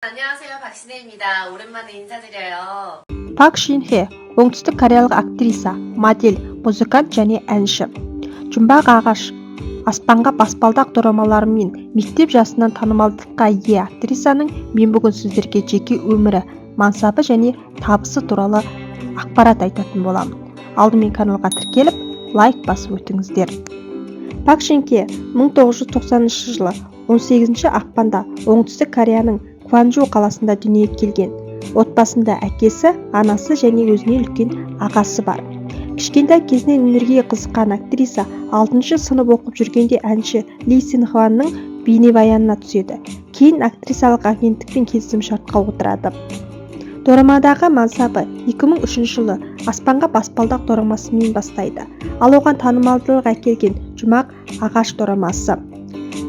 안녕하세요. 박신혜입니다. 오랜만에 인사드려요. Пак Шин Хэ оңтүстік кореялық актриса, модель, музыкант және әнші. Жұмбақ ағаш, аспанға баспалдақ дорамаларымен мектеп жасынан танымалдыққа ие актрисаның мен бүгін сіздерге жеке өмірі, мансабы және табысы туралы ақпарат айтатын боламын. Алдымен каналға тіркеліп, лайк басып өтіңіздер. Пак Шин Хэ 1990 жылы 18 ақпанда оңтүстік Кореяның Кванжу қаласында дүниеге келген. Отбасында әкесі, анасы және өзіне үлкен ағасы бар. Кішкентай кезінен өнерге қызыққан актриса 6 сынып оқып жүргенде әнші Ли Син Хванның бейнебаянына түседі. Кейін актрисалық агенттікпен келісімшартқа отырады. Дорамадағы мансабы 2003 жылы аспанға баспалдақ дорамасымен бастайды. Ал оған танымалдылық әкелген Жұмбақ ағаш дорамасы.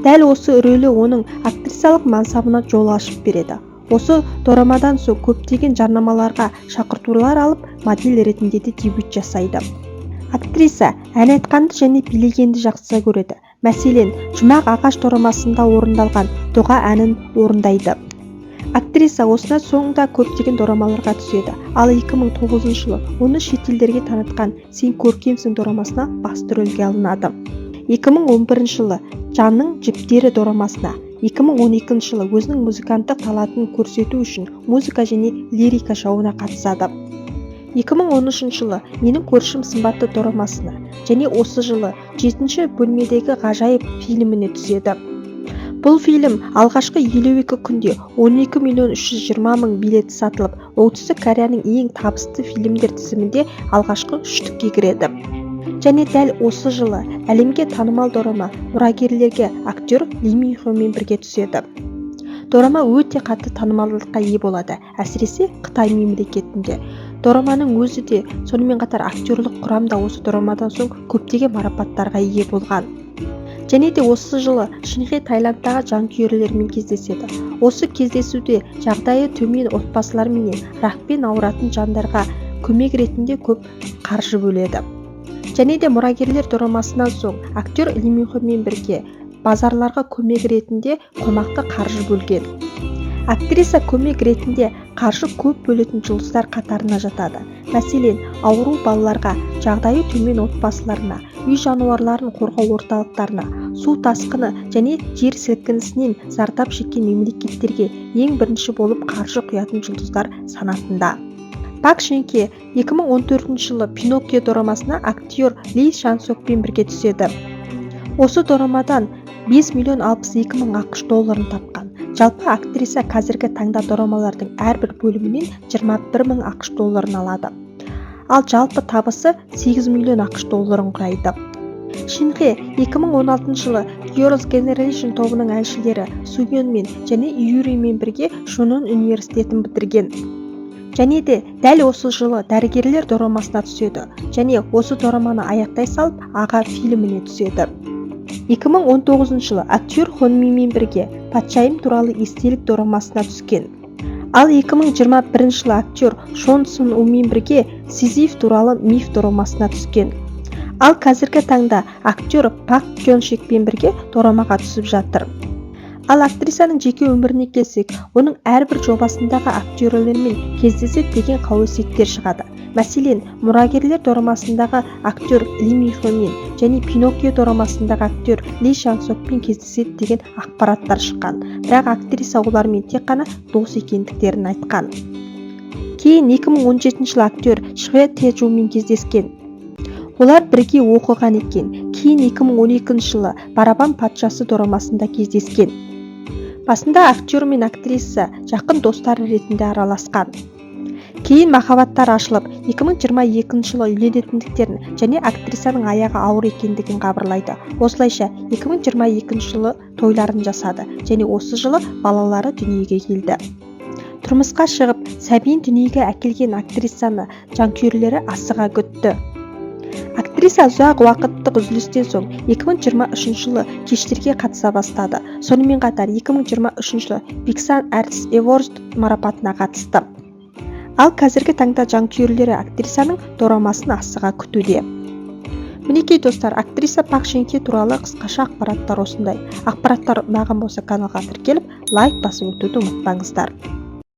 Дәл осы рөлі оның актрисалық мансабына жол ашып береді. Осы дорамадан соң көптеген жарнамаларға шақыртулар алып, модель ретінде де дебют жасайды. Актриса ән айтқанды және билегенді жақсы көреді. Мәселен, Жұмбақ ағаш дорамасында орындалған дұға әнін орындайды. Актриса осына соңында көптеген дорамаларға түседі. Ал 2009 жылы оны шетелдерге танытқан Сен көркемсің дорамасына басты рөлге алынады. 2011 жылы Жанның жіптері дорамасына, 2012 жылы өзінің музыканттық талантын көрсету үшін музыка және лирика шоуына қатысады. 2013 жылы Менің көршім сымбатты дорамасына және осы жылы 7 бөлмедегі ғажайып фильміне түседі. Бұл фильм алғашқы 52 күнде 12.320.000 билет сатылып, оңтүстік Кореяның ең табысты фильмдер тізімінде алғашқы 3-ке кіреді. Және дәл осы жылы әлемге танымал дорама мұрагерлерге актер Ли Мин Хомен бірге түседі. Дорама өте қатты танымалдылыққа ие болады, әсіресе Қытай мемлекетінде. Дораманың өзі де, сонымен қатар актерлік құрам да осы дорамадан соң көптеген марапаттарға ие болған. Және де осы жылы Шин Хэ Таиландтағы жанкүйерлермен кездеседі. Осы кездесуде жағдайы төмен отбасылар менен ракпен ауыратын жандарға көмек ретінде көп қаржы бөледі. Және де мұрагерлер дорамасынан соң актер Ли Мин Хомен бірге базарларға көмек ретінде қомақты қаржы бөлген. Актриса көмек ретінде қаржы көп бөлетін жұлдыздар қатарына жатады. Мәселен, ауру балаларға, жағдайы төмен отбасыларына, үй жануарларын қорғау орталықтарына, су тасқыны және жер сілкінісінен зардап шеккен мемлекеттерге ең бірінші болып қаржы құятын жұлдыздар санатында. Пак Шин Хэ 2014 жылы Пиноккио дорамасына актер Ли Шан Сокпен бірге түседі. Осы дорамадан 5.062.000 ақш долларын тапқан. Жалпы актриса қазіргі таңда дорамалардың әрбір бөлімінен 21.000 ақш долларын алады. Ал жалпы табысы 8 миллион ақш долларын құрайды. Шин Хэ 2016 жылы Girls' Generation тобының әншілері Сугьонмен және Юримен бірге Шонон университетін бітірген. Және де дәл осы жылы дәрігерлер дорамасына түседі. Және осы дораманы аяқтай салып, аға фильміне түседі. 2019 жылы актер Хон Минмен бірге Патшайым туралы естелік дорамасына түскен. Ал 2021 жылы актер Шон Сун Умен бірге Сизиф туралы миф дорамасына түскен. Ал қазіргі таңда актер Пак Кён Шикпен бірге дорамаға түсіп жатыр. Ал актрисаның жеке өміріне келсек, оның әрбір жобасындағы актерлермен кездеседі деген қауесеттер шығады. Мәселен, мұрагерлер дорамасындағы актер Ли Мин Хомен және Пиноккио дорамасындағы актер Ли Шан Сокпен кездеседі деген ақпараттар шыққан. Бірақ актриса олармен тек қана дос екендіктерін айтқан. Кейін 2017 жылы актер Шхве Тэджумен кездескен. Олар бірге оқыған екен. Кейін 2012 жылы Барабан патшасы дорамасында кездескен. Басында актер мен актриса жақын достар ретінде араласқан. Кейін махаббаттар ашылып, 2022 жылы үйленетіндіктерін және актрисаның аяғы ауыр екендігін хабарлайды. Осылайша 2022 жылы тойларын жасады және осы жылы балалары дүниеге келді. Тұрмысқа шығып, сәбиін дүниеге әкелген актрисаны жанкүйерлері асыға күтті. Актриса ұзақ уақыттық үзілістен соң 2023 жылы кештерге қатыса бастады. Сонымен қатар 2023 жылы Pixar Arts Awards марапатына қатысты. Ал қазіргі таңда жанкүйерлері актрисаның дорамасын асыға күтуде. Мінекей достар, актриса Пак Шин Хе туралы қысқаша ақпараттар осындай. Ақпараттар ұнаған болса каналға тіркеліп, лайк басып өтуді ұмытпаңыздар.